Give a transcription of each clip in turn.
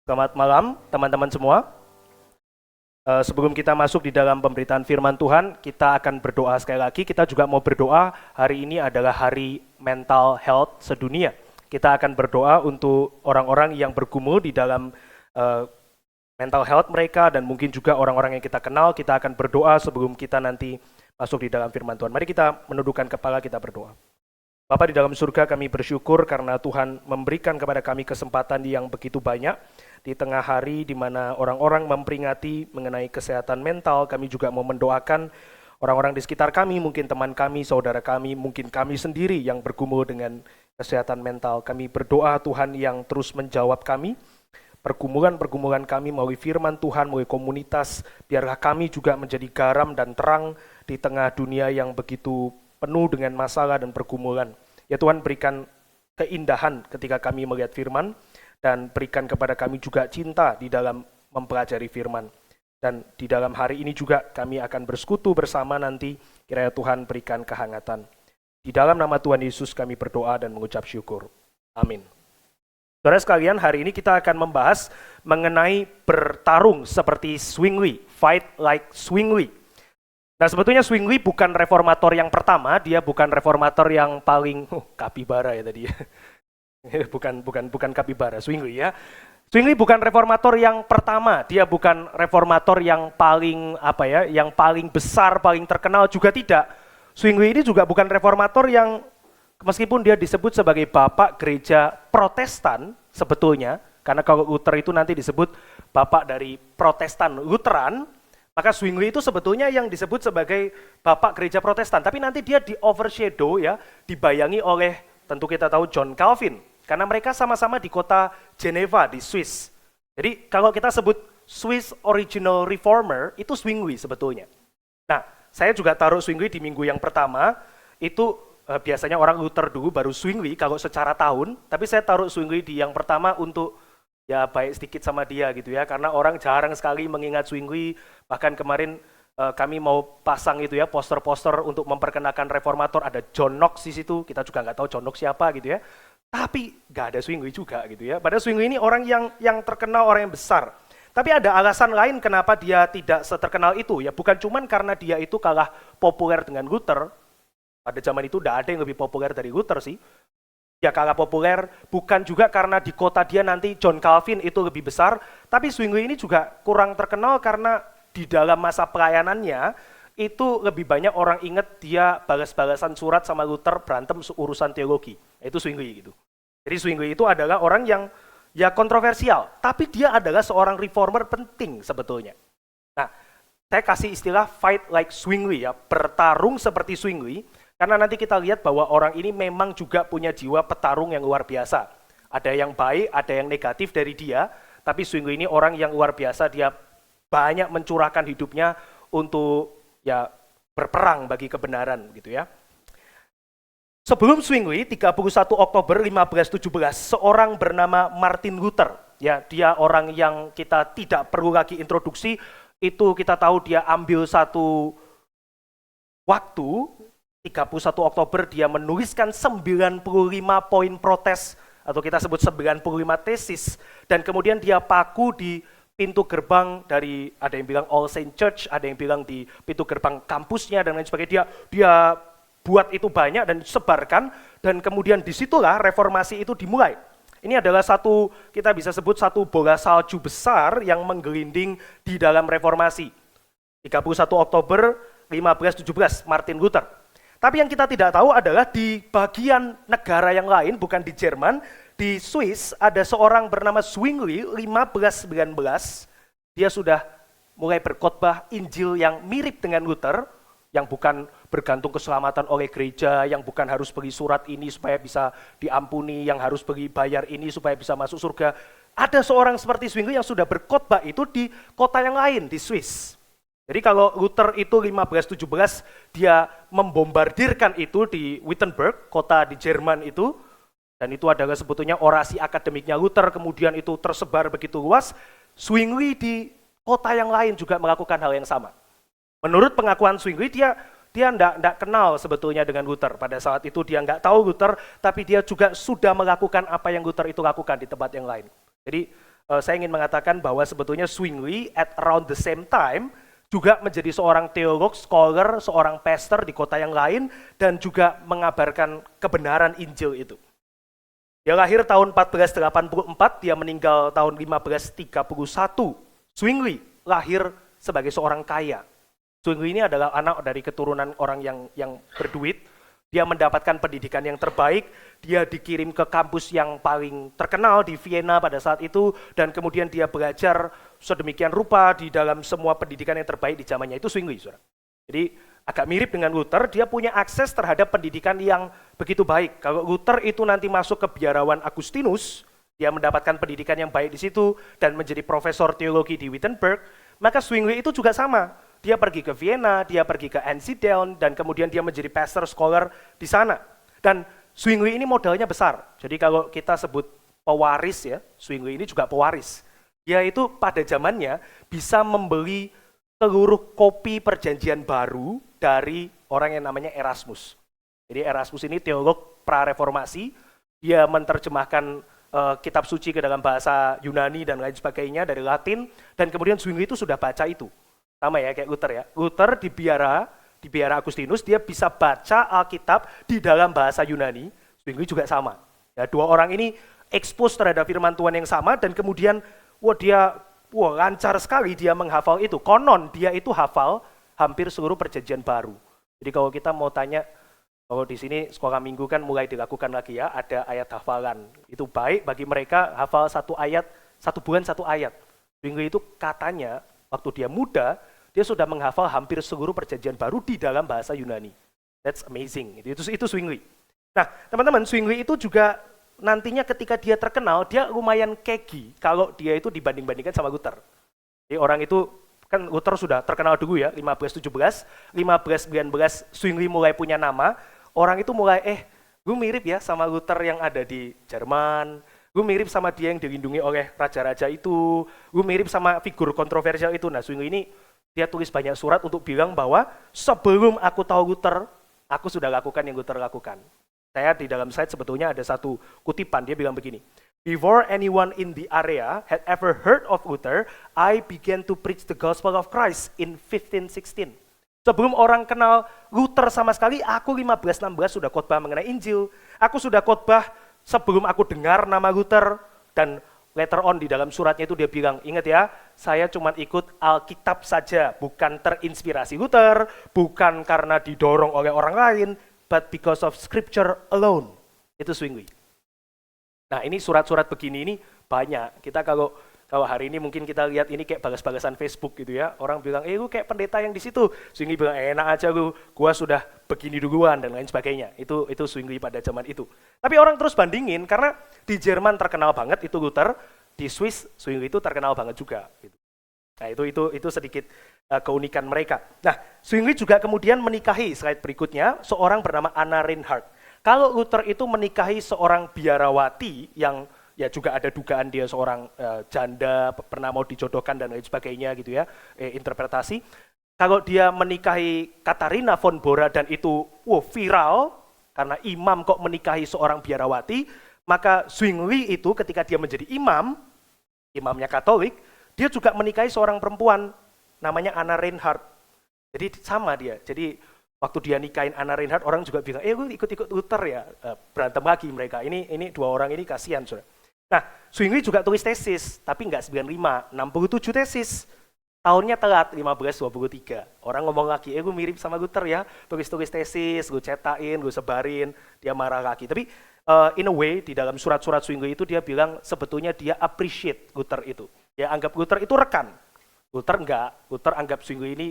Selamat malam teman-teman semua. Sebelum kita masuk di dalam pemberitaan firman Tuhan, kita akan berdoa sekali lagi. Kita juga mau berdoa, hari ini adalah hari mental health sedunia. Kita akan berdoa untuk orang-orang yang bergumul di dalam mental health mereka, dan mungkin juga orang-orang yang kita kenal. Kita akan berdoa sebelum kita nanti masuk di dalam firman Tuhan. Mari kita menundukkan kepala, kita berdoa. Bapa di dalam surga, kami bersyukur karena Tuhan memberikan kepada kami kesempatan yang begitu banyak di tengah hari di mana orang-orang memperingati mengenai kesehatan mental. Kami juga mau mendoakan orang-orang di sekitar kami, mungkin teman kami, saudara kami, mungkin kami sendiri yang bergumul dengan kesehatan mental. Kami berdoa Tuhan yang terus menjawab kami, pergumulan-pergumulan kami melalui firman Tuhan, melalui komunitas. Biarlah kami juga menjadi garam dan terang di tengah dunia yang begitu penuh dengan masalah dan pergumulan. Ya Tuhan, berikan keindahan ketika kami melihat firman, dan berikan kepada kami juga cinta di dalam mempelajari firman. Dan di dalam hari ini juga kami akan bersekutu bersama nanti, kiranya Tuhan berikan kehangatan. Di dalam nama Tuhan Yesus kami berdoa dan mengucap syukur. Amin. Saudara sekalian, hari ini kita akan membahas mengenai bertarung seperti Zwingli, fight like Zwingli. Nah, sebetulnya Zwingli bukan reformator yang pertama, dia bukan reformator yang paling kapibara ya tadi ya. bukan kapibara, Zwingli ya. Zwingli bukan reformator yang pertama, dia bukan reformator yang paling yang paling besar, paling terkenal, juga tidak. Zwingli ini juga bukan reformator yang, meskipun dia disebut sebagai bapak gereja Protestan sebetulnya, karena kalau Luther itu nanti disebut bapak dari Protestan Lutheran, maka Zwingli itu sebetulnya yang disebut sebagai bapak gereja Protestan, tapi nanti dia di overshadow ya, dibayangi oleh, tentu kita tahu, John Calvin, karena mereka sama-sama di kota Geneva di Swiss. Jadi kalau kita sebut Swiss Original Reformer, itu Zwingli sebetulnya. Nah, saya juga taruh Zwingli di minggu yang pertama, itu biasanya orang Luther dulu baru Zwingli kalau secara tahun, tapi saya taruh Zwingli di yang pertama untuk ya baik sedikit sama dia gitu ya, karena orang jarang sekali mengingat Zwingli. Bahkan kemarin kami mau pasang itu ya, poster-poster untuk memperkenalkan reformator, ada John Knox di situ, kita juga nggak tahu John Knox siapa gitu ya, tapi nggak ada Zwingli juga gitu ya. Padahal Zwingli ini orang yang terkenal, orang yang besar. Tapi ada alasan lain kenapa dia tidak seterkenal itu ya, bukan cuman karena dia itu kalah populer dengan Luther. Pada zaman itu tidak ada yang lebih populer dari Luther sih. Dia kalah populer, bukan juga karena di kota dia nanti John Calvin itu lebih besar, tapi Zwingli ini juga kurang terkenal karena di dalam masa pelayanannya itu lebih banyak orang ingat dia balas-balasan surat sama Luther, berantem urusan teologi. Itu Zwingli gitu. Jadi Zwingli itu adalah orang yang ya kontroversial, tapi dia adalah seorang reformer penting sebetulnya. Nah, saya kasih istilah fight like Zwingli ya, bertarung seperti Zwingli. Karena nanti kita lihat bahwa orang ini memang juga punya jiwa petarung yang luar biasa. Ada yang baik, ada yang negatif dari dia, tapi Zwingli ini orang yang luar biasa, dia banyak mencurahkan hidupnya untuk ya berperang bagi kebenaran gitu ya. Sebelum Zwingli, 31 Oktober 1517, seorang bernama Martin Luther, ya dia orang yang kita tidak perlu lagi introduksi, itu kita tahu dia ambil satu waktu, 31 Oktober dia menuliskan 95 poin protes, atau kita sebut 95 tesis, dan kemudian dia paku di pintu gerbang dari, ada yang bilang All Saint Church, ada yang bilang di pintu gerbang kampusnya, dan lain sebagainya. Dia buat itu banyak dan sebarkan, dan kemudian disitulah reformasi itu dimulai. Ini adalah satu, kita bisa sebut satu bola salju besar yang menggelinding di dalam reformasi. 31 Oktober 1517, Martin Luther. Tapi yang kita tidak tahu adalah di bagian negara yang lain, bukan di Jerman, di Swiss ada seorang bernama Zwingli, 1519, dia sudah mulai berkhotbah Injil yang mirip dengan Luther, yang bukan bergantung keselamatan oleh gereja, yang bukan harus beri surat ini supaya bisa diampuni, yang harus beri bayar ini supaya bisa masuk surga. Ada seorang seperti Zwingli yang sudah berkhotbah itu di kota yang lain, di Swiss. Jadi kalau Luther itu 1517, dia membombardirkan itu di Wittenberg, kota di Jerman itu, dan itu adalah sebetulnya orasi akademiknya Luther, kemudian itu tersebar begitu luas. Zwingli di kota yang lain juga melakukan hal yang sama. Menurut pengakuan Zwingli, dia enggak kenal sebetulnya dengan Luther. Pada saat itu dia enggak tahu Luther, tapi dia juga sudah melakukan apa yang Luther itu lakukan di tempat yang lain. Jadi saya ingin mengatakan bahwa sebetulnya Zwingli at around the same time juga menjadi seorang teolog, scholar, seorang pastor di kota yang lain, dan juga mengabarkan kebenaran Injil itu. Dia lahir tahun 1484, dia meninggal tahun 1531. Zwingli lahir sebagai seorang kaya. Zwingli ini adalah anak dari keturunan orang yang berduit. Dia mendapatkan pendidikan yang terbaik, dia dikirim ke kampus yang paling terkenal di Vienna pada saat itu, dan kemudian dia belajar sedemikian rupa di dalam semua pendidikan yang terbaik di zamannya itu Zwingli. Saudara. Jadi agak mirip dengan Luther, dia punya akses terhadap pendidikan yang begitu baik. Kalau Luther itu nanti masuk ke biarawan Agustinus, dia mendapatkan pendidikan yang baik di situ, dan menjadi profesor teologi di Wittenberg, maka Zwingli itu juga sama. Dia pergi ke Vienna, dia pergi ke Einsiedeln, dan kemudian dia menjadi pastor scholar di sana. Dan Zwingli ini modalnya besar. Jadi kalau kita sebut pewaris ya, Zwingli ini juga pewaris. Dia itu pada zamannya bisa membeli seluruh kopi perjanjian baru dari orang yang namanya Erasmus. Jadi Erasmus ini teolog pra-reformasi, dia menerjemahkan kitab suci ke dalam bahasa Yunani dan lain sebagainya dari Latin, dan kemudian Zwingli itu sudah baca itu. Sama ya kayak Luther ya. Luther di biara Agustinus dia bisa baca Alkitab di dalam bahasa Yunani. Zwingli juga sama. Ya, dua orang ini expose terhadap firman Tuhan yang sama dan kemudian lancar sekali dia menghafal itu. Konon dia itu hafal hampir seluruh perjanjian baru. Jadi kalau kita mau tanya, kalau di sini sekolah minggu kan mulai dilakukan lagi ya, ada ayat hafalan. Itu baik bagi mereka hafal satu ayat, satu bulan satu ayat. Zwingli itu katanya waktu dia muda, dia sudah menghafal hampir seluruh perjanjian baru di dalam bahasa Yunani. That's amazing. Itu Zwingli. Nah, teman-teman, Zwingli itu juga nantinya ketika dia terkenal, dia lumayan keki kalau dia itu dibanding-bandingkan sama Luther. Jadi orang itu, kan Luther sudah terkenal dulu ya, 1517, 1519 Zwingli mulai punya nama, orang itu mulai, gue mirip ya sama Luther yang ada di Jerman, gue mirip sama dia yang dilindungi oleh raja-raja itu, gue mirip sama figur kontroversial itu. Nah, Zwingli ini dia tulis banyak surat untuk bilang bahwa sebelum aku tahu Luther, aku sudah lakukan yang Luther lakukan. Saya di dalam slide sebetulnya ada satu kutipan, dia bilang begini, "Before anyone in the area had ever heard of Luther, I began to preach the gospel of Christ in 1516. Sebelum orang kenal Luther sama sekali, aku 1516 sudah khotbah mengenai Injil. Aku sudah khotbah sebelum aku dengar nama Luther, dan later on di dalam suratnya itu dia bilang, ingat ya, saya cuma ikut Alkitab saja, bukan terinspirasi Luther, bukan karena didorong oleh orang lain, but because of scripture alone." Itu Zwingli. Nah ini surat-surat begini ini banyak. Kita kalau hari ini mungkin kita lihat ini kayak balas-balasan Facebook gitu ya. Orang bilang, lu kayak pendeta yang di situ. Zwingli bilang, enak aja lu, gua sudah begini duluan dan lain sebagainya. Itu Zwingli pada zaman itu. Tapi orang terus bandingin karena di Jerman terkenal banget itu Luther, di Swiss Zwingli itu terkenal banget juga. Gitu. Nah itu sedikit keunikan mereka. Nah Zwingli juga kemudian menikahi slide berikutnya seorang bernama Anna Reinhardt. Kalau Luther itu menikahi seorang biarawati yang ya juga ada dugaan dia seorang janda, pernah mau dijodohkan dan lain sebagainya gitu ya, interpretasi. Kalau dia menikahi Katharina von Bora dan itu viral, karena imam kok menikahi seorang biarawati, maka Zwingli itu ketika dia menjadi imamnya Katolik, dia juga menikahi seorang perempuan, namanya Anna Reinhardt. Jadi sama dia, jadi waktu dia nikahin Anna Reinhardt, orang juga bilang, lu ikut-ikut Luther ya, berantem lagi mereka, ini dua orang ini kasihan saudara. Nah, Zwingli juga tulis tesis, tapi nggak 95, 67 tesis. Tahunnya telat, 1523. Orang ngomong lagi, gue mirip sama Luther ya, tulis-tulis tesis, gue cetakin, gue sebarin, dia marah lagi. Tapi in a way, di dalam surat-surat Zwingli itu dia bilang sebetulnya dia appreciate Luther itu. Dia anggap Luther itu rekan. Luther enggak, Luther anggap Zwingli ini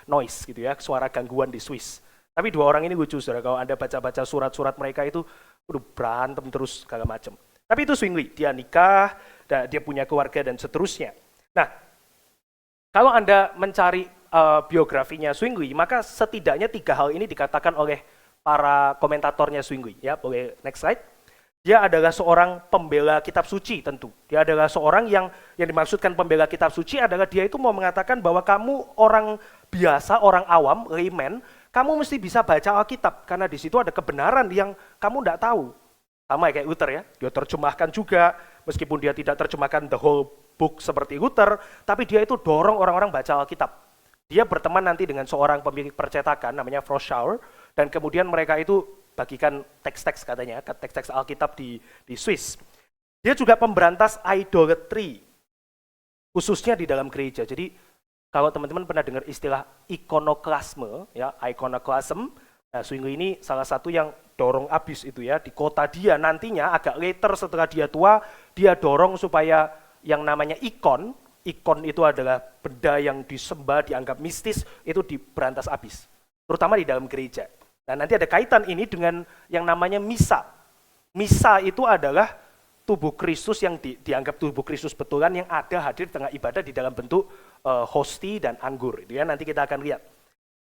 noise gitu ya, suara gangguan di Swiss. Tapi dua orang ini lucu, saudara. Kalau Anda baca-baca surat-surat mereka itu, udah berantem terus segala macam. Tapi itu Zwingli, dia nikah, dia punya keluarga dan seterusnya. Nah, kalau Anda mencari biografinya Zwingli, maka setidaknya 3 hal ini dikatakan oleh para komentatornya Zwingli. Ya, boleh next slide. Dia adalah seorang pembela kitab suci tentu. Dia adalah seorang yang dimaksudkan pembela kitab suci adalah dia itu mau mengatakan bahwa kamu orang biasa, orang awam, layman, kamu mesti bisa baca Alkitab karena di situ ada kebenaran yang kamu tidak tahu. Sama kayak Luther ya, dia terjemahkan juga, meskipun dia tidak terjemahkan the whole book seperti Luther, tapi dia itu dorong orang-orang baca Alkitab. Dia berteman nanti dengan seorang pemilik percetakan namanya Froschauer, dan kemudian mereka itu bagikan teks-teks katanya, teks-teks Alkitab di Swiss. Dia juga pemberantas idolatry, khususnya di dalam gereja. Jadi kalau teman-teman pernah dengar istilah ikonoklasme, ya iconoclasm, nah Zwingli ini salah satu yang dorong abis itu ya, di kota dia nantinya agak later setelah dia tua, dia dorong supaya yang namanya ikon itu adalah benda yang disembah, dianggap mistis, itu diberantas abis, terutama di dalam gereja. Nah nanti ada kaitan ini dengan yang namanya misa. Misa itu adalah tubuh Kristus yang dianggap tubuh Kristus betulan yang ada hadir di tengah ibadah di dalam bentuk hosti dan anggur. Itu ya, nanti kita akan lihat.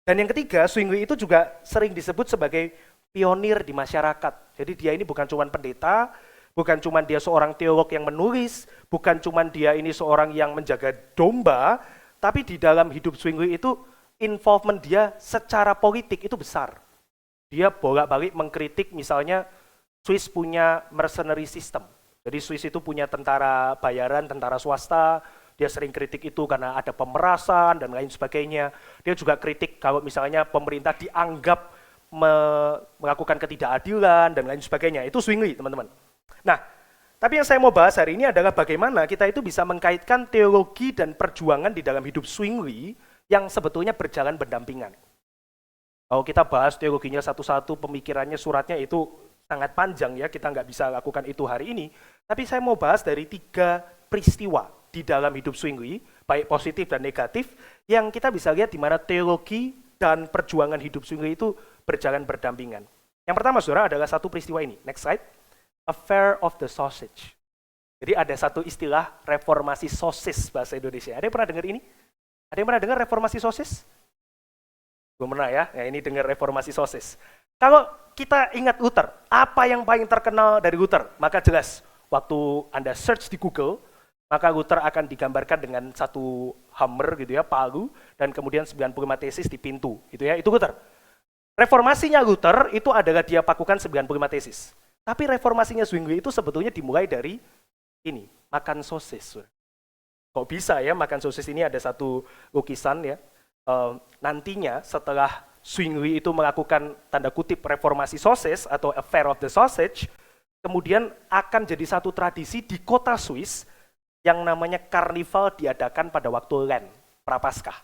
Dan yang ketiga, Zwingli itu juga sering disebut sebagai pionir di masyarakat. Jadi dia ini bukan cuma pendeta, bukan cuma dia seorang teolog yang menulis, bukan cuma dia ini seorang yang menjaga domba, tapi di dalam hidup Zwingli itu involvement dia secara politik itu besar. Dia bolak-balik mengkritik misalnya Swiss punya mercenary system. Jadi Swiss itu punya tentara bayaran, tentara swasta, dia sering kritik itu karena ada pemerasan dan lain sebagainya. Dia juga kritik kalau misalnya pemerintah dianggap melakukan ketidakadilan dan lain sebagainya. Itu Zwingli, teman-teman. Nah, tapi yang saya mau bahas hari ini adalah bagaimana kita itu bisa mengkaitkan teologi dan perjuangan di dalam hidup Zwingli yang sebetulnya berjalan berdampingan. Kalau kita bahas teologinya satu-satu, pemikirannya, suratnya itu sangat panjang ya, kita nggak bisa lakukan itu hari ini. Tapi saya mau bahas dari 3 peristiwa di dalam hidup Zwingli, baik positif dan negatif, yang kita bisa lihat di mana teologi dan perjuangan hidup Zwingli itu berjalan berdampingan. Yang pertama, saudara, adalah satu peristiwa ini. Next slide. Affair of the Sausage. Jadi ada satu istilah reformasi sosis bahasa Indonesia. Ada yang pernah dengar ini? Ada yang pernah dengar reformasi sosis? Belum pernah ya? Ya, ini dengar reformasi sosis. Kalau kita ingat Luther, apa yang paling terkenal dari Luther? Maka jelas, waktu Anda search di Google, maka Luther akan digambarkan dengan satu hammer gitu ya, palu, dan kemudian 95 tesis di pintu, gitu ya. Itu Luther. Reformasinya Luther itu adalah dia pakukan 95 tesis. Tapi reformasinya Zwingli itu sebetulnya dimulai dari ini, makan sosis. Kok bisa ya makan sosis? Ini ada satu lukisan ya. Nantinya setelah Zwingli itu melakukan tanda kutip reformasi sosis atau affair of the sausage, kemudian akan jadi satu tradisi di kota Swiss yang namanya karnival diadakan pada waktu Lent, Prapaskah.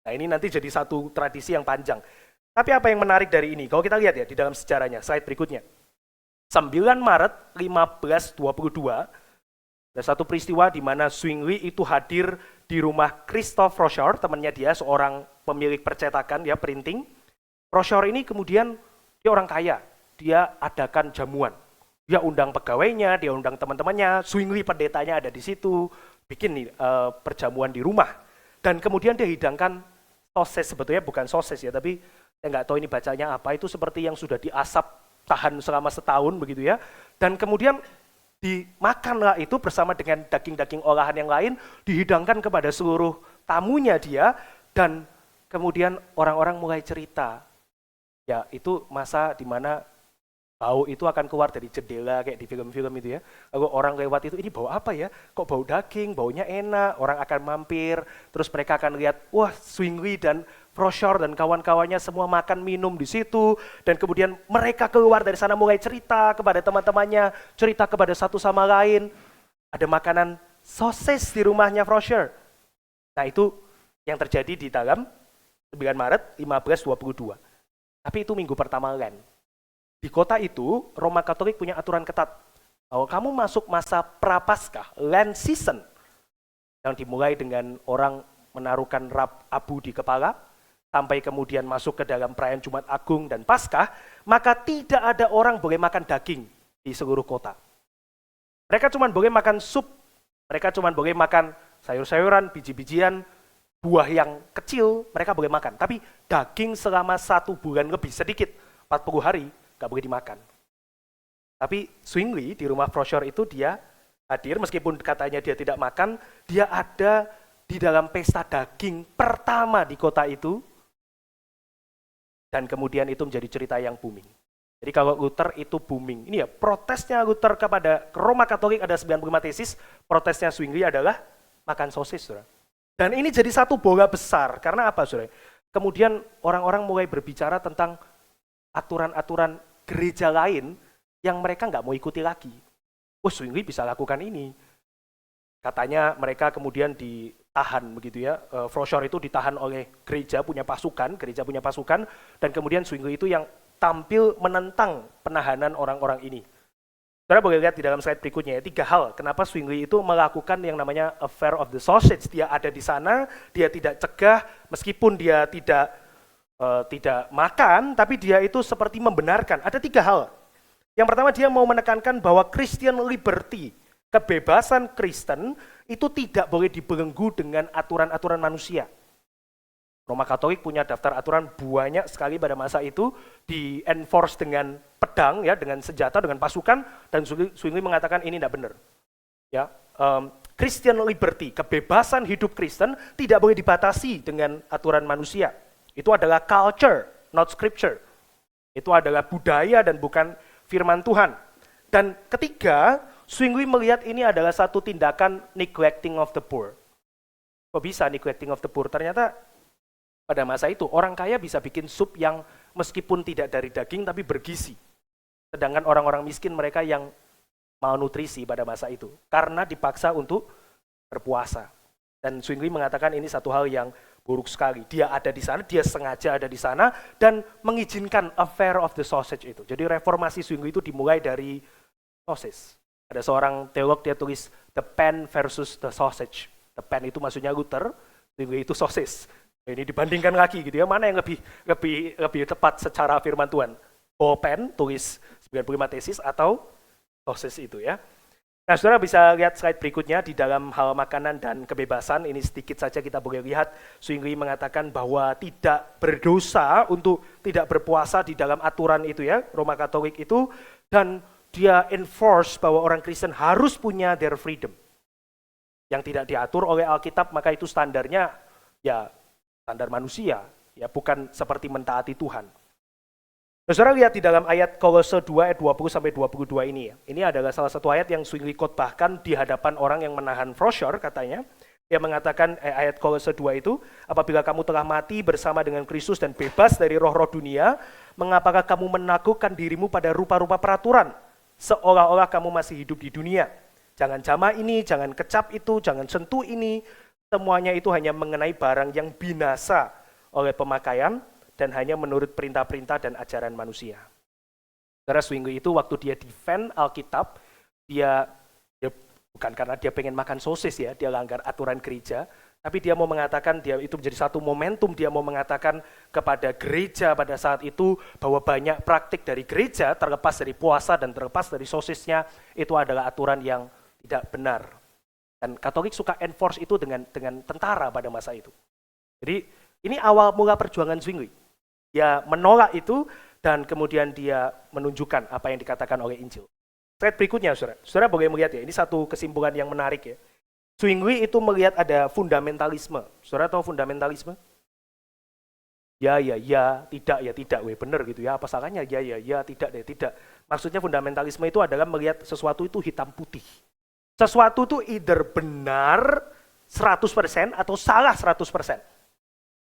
Nah ini nanti jadi satu tradisi yang panjang. Tapi apa yang menarik dari ini? Kalau kita lihat ya di dalam sejarahnya, slide berikutnya. 9 Maret 1522, ada satu peristiwa di mana Zwingli itu hadir di rumah Christoph Froschauer, temannya dia, seorang pemilik percetakan, ya printing. Froschauer ini kemudian dia orang kaya, dia adakan jamuan. Dia undang pegawainya, dia undang teman-temannya, Zwingli pendetanya ada di situ, bikin nih perjamuan di rumah. Dan kemudian dia hidangkan sosis, sebetulnya bukan sosis ya, tapi saya nggak tahu ini bacanya apa, itu seperti yang sudah diasap tahan selama setahun begitu ya. Dan kemudian dimakanlah itu bersama dengan daging-daging olahan yang lain, dihidangkan kepada seluruh tamunya dia, dan kemudian orang-orang mulai cerita. Ya, itu masa di mana bau itu akan keluar dari jendela kayak di film-film itu ya. Lalu orang lewat itu, ini bau apa ya? Kok bau daging, baunya enak, orang akan mampir, terus mereka akan lihat, wah Zwingli dan Froschauer dan kawan-kawannya semua makan minum di situ, dan kemudian mereka keluar dari sana mulai cerita kepada teman-temannya, cerita kepada satu sama lain, ada makanan sosis di rumahnya Froschauer. Nah itu yang terjadi di dalam 9 Maret 1522. Tapi itu minggu pertama Lent. Di kota itu, Roma Katolik punya aturan ketat. Kalau kamu masuk masa Prapaskah, Lent season, yang dimulai dengan orang menaruhkan rap abu di kepala, sampai kemudian masuk ke dalam perayaan Jumat Agung dan Paskah, maka tidak ada orang boleh makan daging di seluruh kota. Mereka cuma boleh makan sup, mereka cuma boleh makan sayur-sayuran, biji-bijian, buah yang kecil, mereka boleh makan. Tapi daging selama 1 bulan lebih, sedikit, 40 hari, nggak boleh dimakan. Tapi Zwingli di rumah Froschauer itu dia hadir, meskipun katanya dia tidak makan, dia ada di dalam pesta daging pertama di kota itu, dan kemudian itu menjadi cerita yang booming. Jadi kalau Luther itu booming. Ini ya protesnya Luther kepada Roma Katolik ada 95 tesis, protesnya Zwingli adalah makan sosis, saudara. Dan ini jadi satu bola besar, karena apa, saudara? Kemudian orang-orang mulai berbicara tentang aturan-aturan gereja lain yang mereka nggak mau ikuti lagi. Oh, Zwingli bisa lakukan ini. Katanya mereka kemudian ditahan begitu ya. Froschor itu ditahan oleh gereja punya pasukan, dan kemudian Zwingli itu yang tampil menentang penahanan orang-orang ini. Saudara boleh lihat di dalam slide berikutnya ya, 3 hal kenapa Zwingli itu melakukan yang namanya affair of the sausage. Dia ada di sana, dia tidak cegah, meskipun dia tidak makan, tapi dia itu seperti membenarkan. Ada 3 hal. Yang pertama, dia mau menekankan bahwa Christian liberty, kebebasan Kristen itu tidak boleh dibelenggu dengan aturan-aturan manusia. Roma Katolik punya daftar aturan banyak sekali pada masa itu, di-enforce dengan pedang, ya, dengan senjata, dengan pasukan, dan Zwingli mengatakan ini tidak benar. Ya, Christian liberty, kebebasan hidup Kristen tidak boleh dibatasi dengan aturan manusia. Itu adalah culture, not scripture. Itu adalah budaya dan bukan firman Tuhan. Dan ketiga, Zwingli melihat ini adalah satu tindakan neglecting of the poor. Kok bisa neglecting of the poor? Ternyata pada masa itu orang kaya bisa bikin sup yang meskipun tidak dari daging tapi bergizi. Sedangkan orang-orang miskin mereka yang malnutrisi pada masa itu karena dipaksa untuk berpuasa. Dan Zwingli mengatakan ini satu hal yang buruk sekali. Dia ada di sana, dia sengaja ada di sana dan mengizinkan affair of the sausage itu. Jadi reformasi Zwingli itu dimulai dari sosis. Ada seorang teolog dia tulis the pen versus the sausage. The pen itu maksudnya Luther, Zwingli itu sosis. Ini dibandingkan lagi gitu ya, mana yang lebih tepat secara firman Tuhan? Pen tulis 95 tesis atau sosis itu ya. Nah, saudara bisa lihat slide berikutnya di dalam hal makanan dan kebebasan. Ini sedikit saja kita boleh lihat. Zwingli mengatakan bahwa tidak berdosa untuk tidak berpuasa di dalam aturan itu ya, Roma Katolik itu. Dan dia enforce bahwa orang Kristen harus punya their freedom. Yang tidak diatur oleh Alkitab, maka itu standarnya ya standar manusia, ya bukan seperti mentaati Tuhan. Saudara lihat di dalam ayat Kolose 2 ayat 20-22 ini ya. Ini adalah salah satu ayat yang Zwingli khotbahkan di hadapan orang yang menahan Froschor katanya. Dia mengatakan ayat Kolose 2 itu, apabila kamu telah mati bersama dengan Kristus dan bebas dari roh-roh dunia, mengapakah kamu menaklukkan dirimu pada rupa-rupa peraturan, seolah-olah kamu masih hidup di dunia. Jangan jamah ini, jangan kecap itu, jangan sentuh ini, semuanya itu hanya mengenai barang yang binasa oleh pemakaian, dan hanya menurut perintah-perintah dan ajaran manusia. Saudara, Zwingli itu waktu dia defend Alkitab, dia bukan karena dia pengen makan sosis ya, dia langgar aturan gereja, tapi dia mau mengatakan, dia itu menjadi satu momentum, dia mau mengatakan kepada gereja pada saat itu bahwa banyak praktik dari gereja, terlepas dari puasa dan terlepas dari sosisnya, itu adalah aturan yang tidak benar. Dan Katolik suka enforce itu dengan tentara pada masa itu. Jadi ini awal mula perjuangan Zwingli. Dia menolak itu dan kemudian dia menunjukkan apa yang dikatakan oleh Injil. Slide berikutnya, saudara. Saudara boleh melihat ya, ini satu kesimpulan yang menarik ya. Zwingli itu melihat ada fundamentalisme. Saudara tahu fundamentalisme? Ya, tidak, benar gitu ya. Apa salahnya? Ya, tidak. Maksudnya fundamentalisme itu adalah melihat sesuatu itu hitam putih. Sesuatu itu either benar 100% atau salah 100%.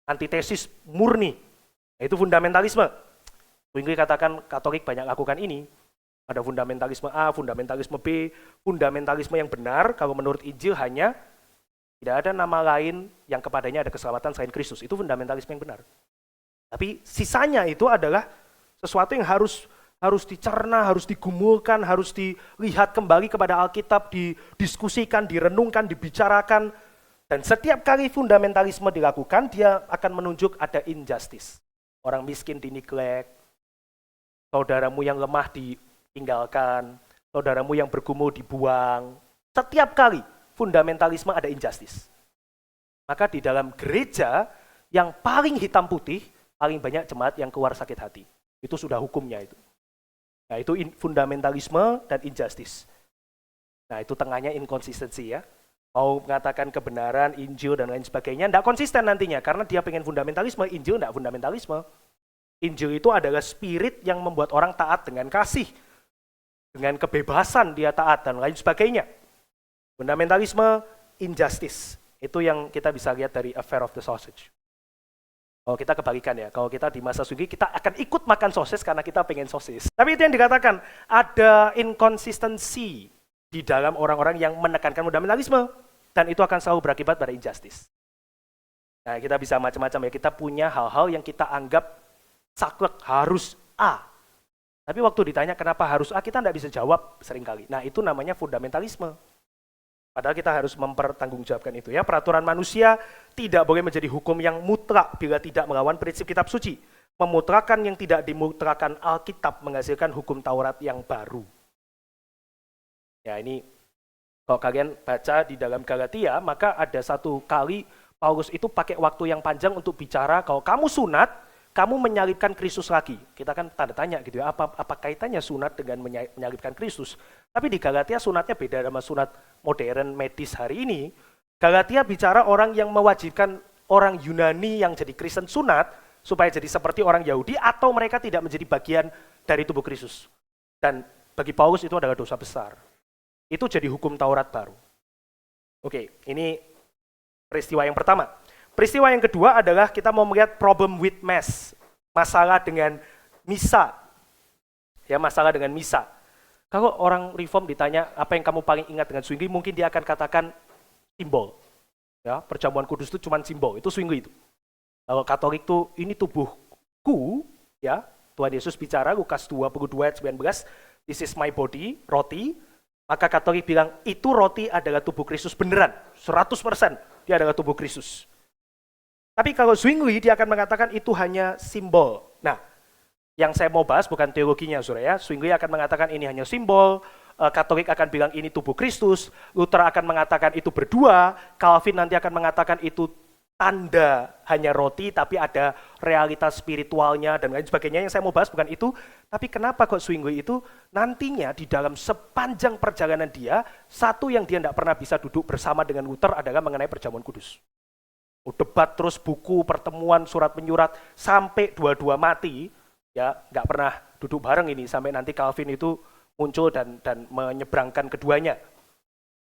Antitesis murni. Itu fundamentalisme. Zwingli katakan Katolik banyak lakukan ini. Ada fundamentalisme A, fundamentalisme B, fundamentalisme yang benar kalau menurut Injil hanya tidak ada nama lain yang kepadanya ada keselamatan selain Kristus. Itu fundamentalisme yang benar. Tapi sisanya itu adalah sesuatu yang harus dicerna, harus digumulkan, harus dilihat kembali kepada Alkitab, didiskusikan, direnungkan, dibicarakan. Dan setiap kali fundamentalisme dilakukan, dia akan menunjuk ada injustice. Orang miskin dineglect, saudaramu yang lemah ditinggalkan, saudaramu yang bergumul dibuang. Setiap kali fundamentalisme ada injustice. Maka di dalam gereja yang paling hitam putih, paling banyak jemaat yang keluar sakit hati. Itu sudah hukumnya itu. Nah itu fundamentalisme dan injustice. Nah itu tengahnya inkonsistensi ya. Mau mengatakan kebenaran, Injil, dan lain sebagainya, tidak konsisten nantinya. Karena dia pengen fundamentalisme, Injil tidak fundamentalisme. Injil itu adalah spirit yang membuat orang taat dengan kasih, dengan kebebasan dia taat dan lain sebagainya. Fundamentalisme, injustice, itu yang kita bisa lihat dari Affair of the Sausage. Kalau kita kebalikan ya, kalau kita di masa Swingli, kita akan ikut makan sosis karena kita pengen sosis. Tapi itu yang dikatakan, ada inkonsistensi di dalam orang-orang yang menekankan fundamentalisme, dan itu akan selalu berakibat pada injustice. Nah, kita bisa macam-macam ya, kita punya hal-hal yang kita anggap saklek harus A. Tapi waktu ditanya kenapa harus A, kita tidak bisa jawab seringkali. Nah, itu namanya fundamentalisme. Padahal kita harus mempertanggungjawabkan itu ya. Peraturan manusia tidak boleh menjadi hukum yang mutlak bila tidak melawan prinsip kitab suci. Memutlakan yang tidak dimutlakan Alkitab menghasilkan hukum Taurat yang baru. Ya, ini kalau kalian baca di dalam Galatia, maka ada satu kali Paulus itu pakai waktu yang panjang untuk bicara kalau kamu sunat, kamu menyalibkan Kristus lagi. Kita kan tanda tanya gitu ya, apa kaitannya sunat dengan menyalibkan Kristus? Tapi di Galatia sunatnya beda sama sunat modern medis hari ini. Galatia bicara orang yang mewajibkan orang Yunani yang jadi Kristen sunat supaya jadi seperti orang Yahudi atau mereka tidak menjadi bagian dari tubuh Kristus. Dan bagi Paulus itu adalah dosa besar. Itu jadi hukum Taurat baru. Oke, ini peristiwa yang pertama. Peristiwa yang kedua adalah kita mau melihat problem with mass. Masalah dengan misa. Ya, masalah dengan misa. Kalau orang reform ditanya apa yang kamu paling ingat dengan Zwingli, mungkin dia akan katakan simbol. Ya, perjamuan kudus itu cuma simbol, itu Zwingli itu. Kalau Katolik itu ini tubuhku, ya. Tuhan Yesus bicara Lukas 22 ayat 19, this is my body, roti. Maka Katolik bilang itu roti adalah tubuh Kristus beneran, 100% dia adalah tubuh Kristus. Tapi kalau Zwingli dia akan mengatakan itu hanya simbol. Nah, yang saya mau bahas bukan teologinya, saudara ya. Zwingli akan mengatakan ini hanya simbol, Katolik akan bilang ini tubuh Kristus, Luther akan mengatakan itu berdua, Calvin nanti akan mengatakan itu tanda hanya roti, tapi ada realitas spiritualnya dan lain sebagainya. Yang saya mau bahas bukan itu, tapi kenapa kok Zwingli itu nantinya di dalam sepanjang perjalanan dia, satu yang dia tidak pernah bisa duduk bersama dengan Luther adalah mengenai perjamuan kudus. Debat terus, buku, pertemuan, surat menyurat, sampai dua-dua mati, ya nggak pernah duduk bareng ini, sampai nanti Calvin itu muncul dan menyeberangkan keduanya.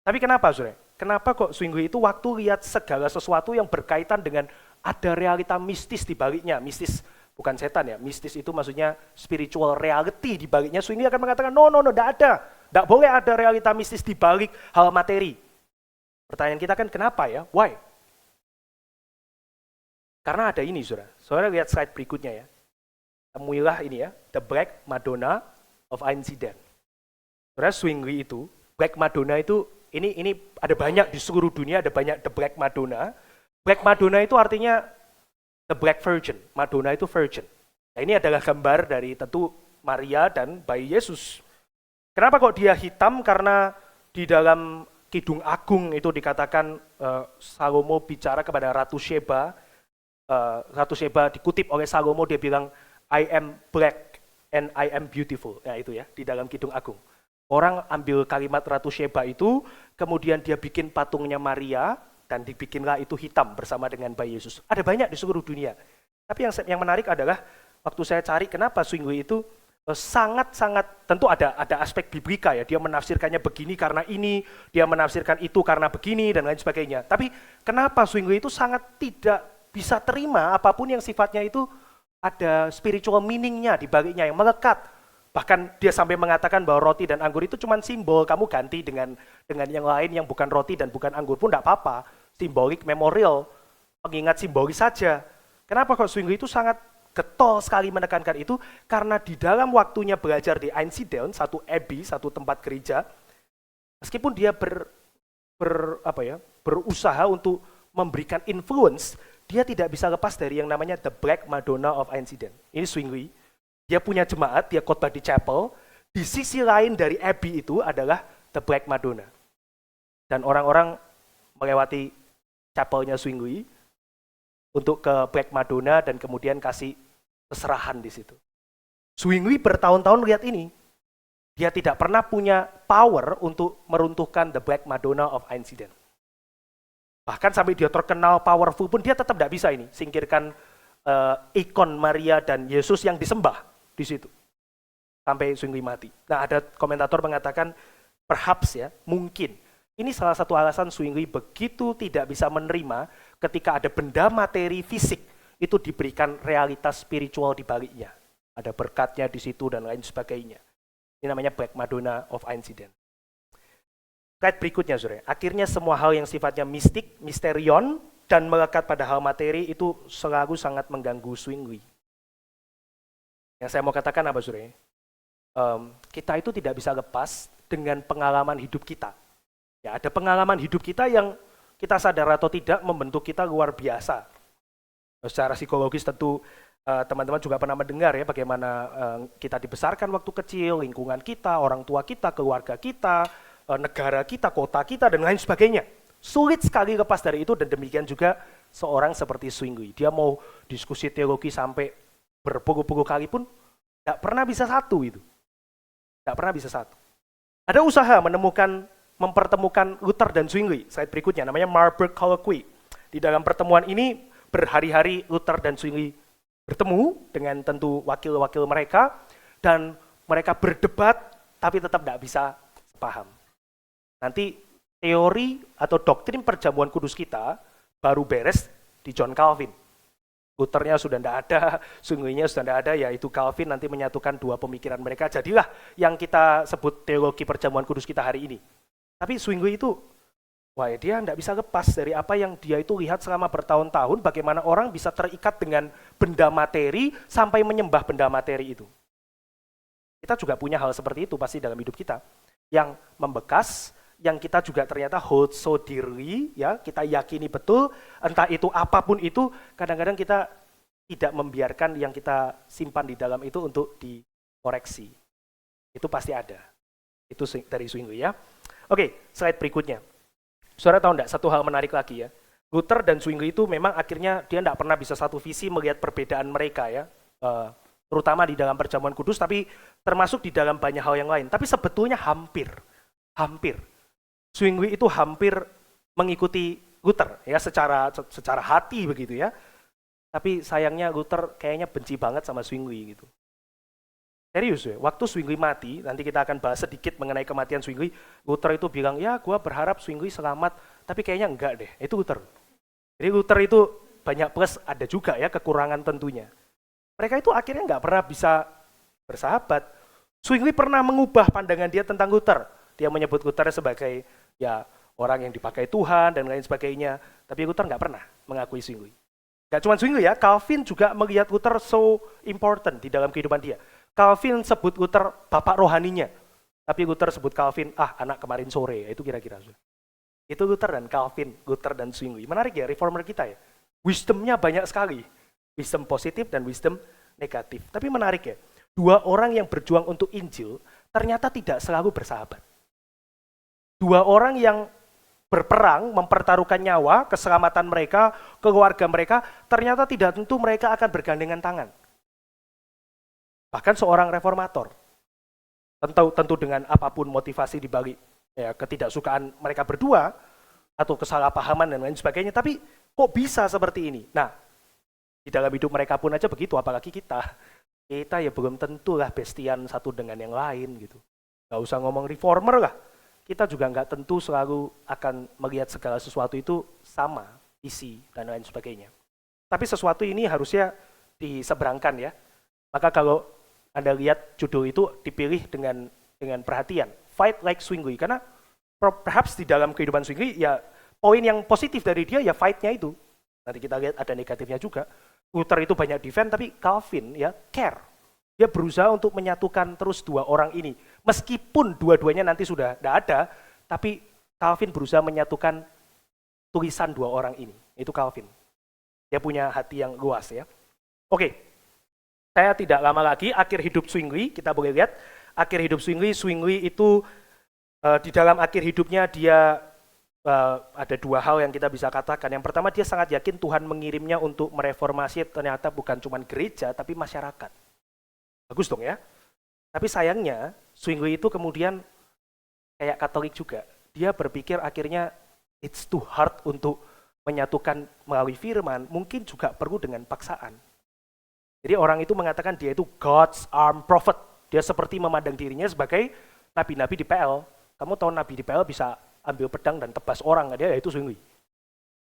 Tapi kenapa, saudara? Kenapa kok Zwingli itu waktu lihat segala sesuatu yang berkaitan dengan ada realita mistis di baliknya, mistis bukan setan ya, mistis itu maksudnya spiritual reality di baliknya, Zwingli akan mengatakan, no, tidak ada, tidak boleh ada realita mistis di balik hal materi. Pertanyaan kita kan kenapa ya, why? Karena ada ini, saudara. Saudara lihat slide berikutnya ya. Temuilah ini ya, The Black Madonna of Einsiedeln. Saudara, Zwingli itu, Black Madonna itu, ini ada banyak di seluruh dunia, ada banyak The Black Madonna. Black Madonna itu artinya The Black Virgin, Madonna itu virgin. Nah, ini adalah gambar dari tentu Maria dan bayi Yesus. Kenapa kok dia hitam? Karena di dalam Kidung Agung itu dikatakan Salomo bicara kepada Ratu Sheba. Ratu Sheba dikutip oleh Salomo, dia bilang, I am black and I am beautiful. Nah itu ya, di dalam Kidung Agung. Orang ambil kalimat Ratu Sheba itu, kemudian dia bikin patungnya Maria, dan dibikinlah itu hitam bersama dengan bayi Yesus. Ada banyak di seluruh dunia. Tapi yang menarik adalah, waktu saya cari kenapa Zwingli itu sangat-sangat, tentu ada aspek biblika ya, dia menafsirkannya begini karena ini, dia menafsirkan itu karena begini, dan lain sebagainya. Tapi kenapa Zwingli itu sangat tidak bisa terima apapun yang sifatnya itu ada spiritual meaning-nya di baliknya yang melekat. Bahkan dia sampai mengatakan bahwa roti dan anggur itu cuma simbol, kamu ganti dengan yang lain yang bukan roti dan bukan anggur pun tidak apa-apa. Simbolik, memorial, pengingat simbolis saja. Kenapa kok Zwingli itu sangat getol sekali menekankan itu? Karena di dalam waktunya belajar di Einsiedeln, satu abbey, satu tempat gereja, meskipun dia berusaha untuk memberikan influence, dia tidak bisa lepas dari yang namanya The Black Madonna of Einsiedeln. Ini Zwingli. Dia punya jemaat, dia khotbah di chapel. Di sisi lain dari abbey itu adalah The Black Madonna. Dan orang-orang melewati chapelnya Zwingli untuk ke Black Madonna dan kemudian kasih keserahan di situ. Zwingli bertahun-tahun lihat ini. Dia tidak pernah punya power untuk meruntuhkan The Black Madonna of Einsiedeln. Bahkan sampai dia terkenal powerful pun dia tetap tidak bisa ini singkirkan ikon Maria dan Yesus yang disembah di situ sampai Zwingli mati. Nah, ada komentator mengatakan perhaps ya, mungkin ini salah satu alasan Zwingli begitu tidak bisa menerima ketika ada benda materi fisik itu diberikan realitas spiritual di baliknya. Ada berkatnya di situ dan lain sebagainya. Ini namanya Black Madonna of Incident. Slide berikutnya, saudara. Akhirnya semua hal yang sifatnya mistik, misterion, dan melekat pada hal materi itu selalu sangat mengganggu Zwingli. Yang saya mau katakan apa, saudara? Kita itu tidak bisa lepas dengan pengalaman hidup kita. Ya, ada pengalaman hidup kita yang kita sadar atau tidak membentuk kita luar biasa. Secara psikologis tentu teman-teman juga pernah mendengar ya bagaimana kita dibesarkan waktu kecil, lingkungan kita, orang tua kita, keluarga kita, negara kita, kota kita, dan lain sebagainya. Sulit sekali lepas dari itu, dan demikian juga seorang seperti Zwingli. Dia mau diskusi teologi sampai berpuluh-puluh kali pun tidak pernah bisa satu itu. Tidak pernah bisa satu. Ada usaha mempertemukan Luther dan Zwingli. Slide berikutnya, namanya Marburg Colloquy. Di dalam pertemuan ini, berhari-hari Luther dan Zwingli bertemu dengan tentu wakil-wakil mereka, dan mereka berdebat, tapi tetap tidak bisa paham. Nanti teori atau doktrin perjamuan kudus kita baru beres di John Calvin. Luthernya sudah tidak ada, Zwingli-nya sudah tidak ada, yaitu Calvin nanti menyatukan dua pemikiran mereka. Jadilah yang kita sebut teologi perjamuan kudus kita hari ini. Tapi Zwingli itu, wah dia tidak bisa lepas dari apa yang dia itu lihat selama bertahun-tahun, bagaimana orang bisa terikat dengan benda materi sampai menyembah benda materi itu. Kita juga punya hal seperti itu pasti dalam hidup kita, yang membekas, yang kita juga ternyata hold so dearly, ya, kita yakini betul, entah itu apapun itu, kadang-kadang kita tidak membiarkan yang kita simpan di dalam itu untuk dikoreksi. Itu pasti ada. Itu dari Zwingli ya. Oke, slide berikutnya. Saudara tahu enggak, satu hal menarik lagi ya. Luther dan Zwingli itu memang akhirnya dia enggak pernah bisa satu visi melihat perbedaan mereka ya. Terutama di dalam perjamuan kudus, tapi termasuk di dalam banyak hal yang lain. Tapi sebetulnya hampir. Zwingli itu hampir mengikuti Luther ya secara hati begitu ya. Tapi sayangnya Luther kayaknya benci banget sama Zwingli gitu. Serius ya, waktu Zwingli mati, nanti kita akan bahas sedikit mengenai kematian Zwingli. Luther itu bilang, ya gua berharap Zwingli selamat, tapi kayaknya enggak deh. Itu Luther. Jadi Luther itu banyak plus, ada juga ya kekurangan tentunya. Mereka itu akhirnya enggak pernah bisa bersahabat. Zwingli pernah mengubah pandangan dia tentang Luther. Dia menyebut Luther sebagai ya orang yang dipakai Tuhan dan lain sebagainya. Tapi Luther nggak pernah mengakui Zwingli. Nggak cuma Zwingli ya, Calvin juga melihat Luther so important di dalam kehidupan dia. Calvin sebut Luther bapak rohaninya. Tapi Luther sebut Calvin, anak kemarin sore. Itu kira-kira. Itu Luther dan Calvin, Luther dan Zwingli. Menarik ya, reformer kita ya. Wisdomnya banyak sekali. Wisdom positif dan wisdom negatif. Tapi menarik ya, dua orang yang berjuang untuk Injil ternyata tidak selalu bersahabat. Dua orang yang berperang, mempertaruhkan nyawa, keselamatan mereka, keluarga mereka, ternyata tidak tentu mereka akan bergandengan tangan. Bahkan seorang reformator, tentu dengan apapun motivasi di balik ya, ketidaksukaan mereka berdua, atau kesalahpahaman dan lain sebagainya, tapi kok bisa seperti ini? Nah, di dalam hidup mereka pun aja begitu, apalagi kita ya belum tentulah bestian satu dengan yang lain gitu. Gak usah ngomong reformer lah. Kita juga nggak tentu selalu akan melihat segala sesuatu itu sama, isi, dan lain sebagainya. Tapi sesuatu ini harusnya diseberangkan ya. Maka kalau Anda lihat judul itu dipilih dengan perhatian. Fight like Zwingli, karena perhaps di dalam kehidupan Zwingli, ya poin yang positif dari dia ya fight-nya itu. Nanti kita lihat ada negatifnya juga. Luther itu banyak defend, tapi Calvin ya care. Dia berusaha untuk menyatukan terus dua orang ini. Meskipun dua-duanya nanti sudah tidak ada, tapi Calvin berusaha menyatukan tulisan dua orang ini. Itu Calvin. Dia punya hati yang luas ya. Oke, saya tidak lama lagi, akhir hidup Zwingli, kita boleh lihat. Akhir hidup Zwingli itu di dalam akhir hidupnya dia ada dua hal yang kita bisa katakan. Yang pertama, dia sangat yakin Tuhan mengirimnya untuk mereformasi ternyata bukan cuma gereja, tapi masyarakat. Bagus dong ya. Tapi sayangnya, Zwingli itu kemudian kayak Katolik juga. Dia berpikir akhirnya it's too hard untuk menyatukan melalui firman, mungkin juga perlu dengan paksaan. Jadi orang itu mengatakan dia itu God's arm prophet. Dia seperti memandang dirinya sebagai nabi-nabi di PL. Kamu tahu nabi di PL bisa ambil pedang dan tebas orang, dia itu Zwingli.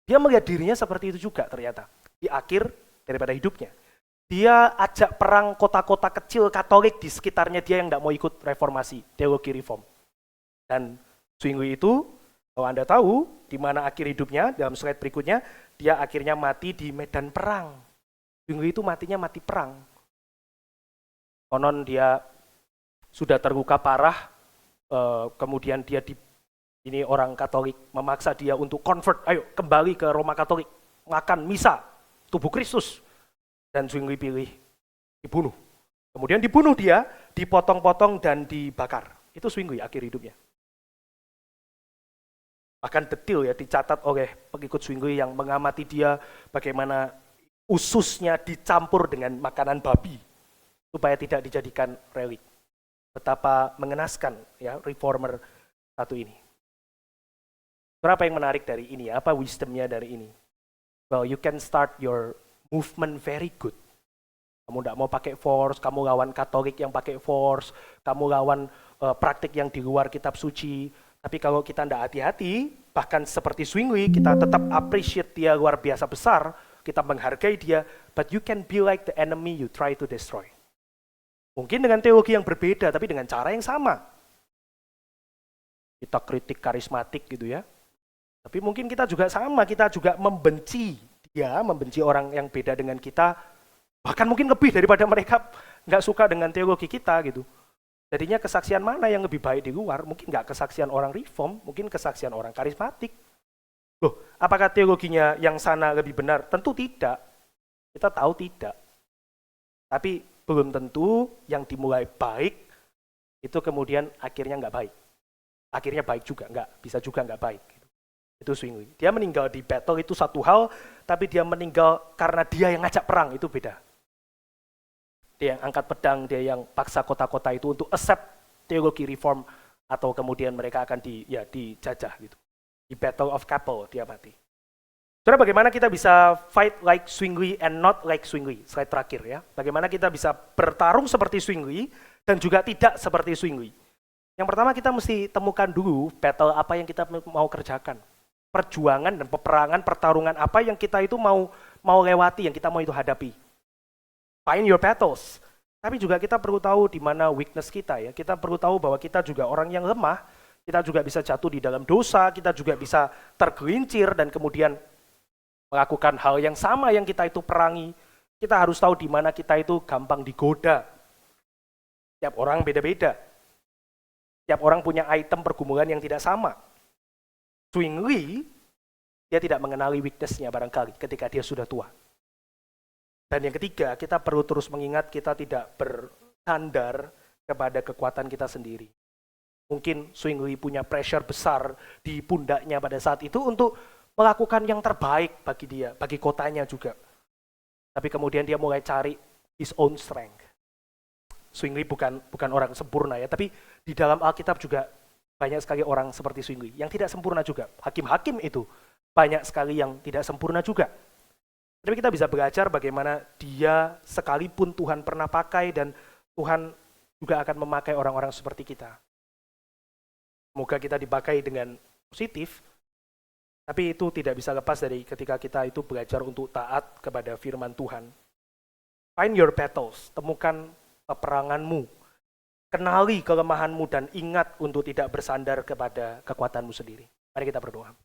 Dia melihat dirinya seperti itu juga ternyata. Di akhir daripada hidupnya. Dia ajak perang kota-kota kecil Katolik di sekitarnya dia yang tidak mau ikut reformasi, teologi reform. Dan Zwingli itu, kalau Anda tahu, di mana akhir hidupnya, dalam slide berikutnya, dia akhirnya mati di medan perang. Zwingli itu matinya mati perang. Konon dia sudah terluka parah, kemudian dia ini orang Katolik memaksa dia untuk convert, ayo kembali ke Roma Katolik, makan misa, tubuh Kristus. Dan Zwingli pilih dibunuh. Kemudian dibunuh dia, dipotong-potong dan dibakar. Itu Zwingli akhir hidupnya. Bahkan detail ya dicatat oleh pengikut Zwingli yang mengamati dia bagaimana ususnya dicampur dengan makanan babi supaya tidak dijadikan relik. Betapa mengenaskan ya reformer satu ini. Berapa yang menarik dari ini? Apa wisdomnya dari ini? Well, you can start your movement very good. Kamu tidak mau pakai force, kamu lawan Katolik yang pakai force, kamu lawan praktik yang di luar kitab suci. Tapi kalau kita tidak hati-hati, bahkan seperti Zwingli, kita tetap appreciate dia luar biasa besar, kita menghargai dia, but you can be like the enemy you try to destroy. Mungkin dengan teologi yang berbeda, tapi dengan cara yang sama. Kita kritik karismatik gitu ya. Tapi mungkin kita juga sama, kita juga membenci dia, membenci orang yang beda dengan kita, bahkan mungkin lebih daripada mereka nggak suka dengan teologi kita gitu. Jadinya kesaksian mana yang lebih baik di luar? Mungkin nggak kesaksian orang reform, mungkin kesaksian orang karismatik. Loh, apakah teologinya yang sana lebih benar? Tentu tidak. Kita tahu tidak. Tapi belum tentu yang dimulai baik, itu kemudian akhirnya nggak baik. Akhirnya baik juga, nggak bisa juga nggak baik. Itu Zwingli. Dia meninggal di battle itu satu hal, tapi dia meninggal karena dia yang ngajak perang, itu beda. Dia yang angkat pedang, dia yang paksa kota-kota itu untuk accept teologi reform, atau kemudian mereka akan dijajah gitu. Di Battle of Kappel dia mati. Saudara, bagaimana kita bisa fight like Zwingli and not like Zwingli? Slide terakhir ya. Bagaimana kita bisa bertarung seperti Zwingli dan juga tidak seperti Zwingli? Yang pertama kita mesti temukan dulu battle apa yang kita mau kerjakan. Perjuangan dan peperangan, pertarungan apa yang kita itu mau lewati, yang kita mau itu hadapi. Find your battles. Tapi juga kita perlu tahu di mana weakness kita ya. Kita perlu tahu bahwa kita juga orang yang lemah, kita juga bisa jatuh di dalam dosa, kita juga bisa tergelincir dan kemudian melakukan hal yang sama yang kita itu perangi. Kita harus tahu di mana kita itu gampang digoda. Tiap orang beda-beda. Tiap orang punya item pergumulan yang tidak sama. Zwingli, dia tidak mengenali weakness-nya barangkali ketika dia sudah tua. Dan yang ketiga, kita perlu terus mengingat kita tidak bersandar kepada kekuatan kita sendiri. Mungkin Zwingli punya pressure besar di pundaknya pada saat itu untuk melakukan yang terbaik bagi dia, bagi kotanya juga. Tapi kemudian dia mulai cari his own strength. Zwingli bukan orang sempurna ya, tapi di dalam Alkitab juga banyak sekali orang seperti Zwingli yang tidak sempurna juga. Hakim-hakim itu banyak sekali yang tidak sempurna juga. Tapi kita bisa belajar bagaimana dia sekalipun Tuhan pernah pakai dan Tuhan juga akan memakai orang-orang seperti kita. Semoga kita dipakai dengan positif, tapi itu tidak bisa lepas dari ketika kita itu belajar untuk taat kepada firman Tuhan. Find your battles, temukan peperanganmu, kenali kelemahanmu dan ingat untuk tidak bersandar kepada kekuatanmu sendiri. Mari kita berdoa.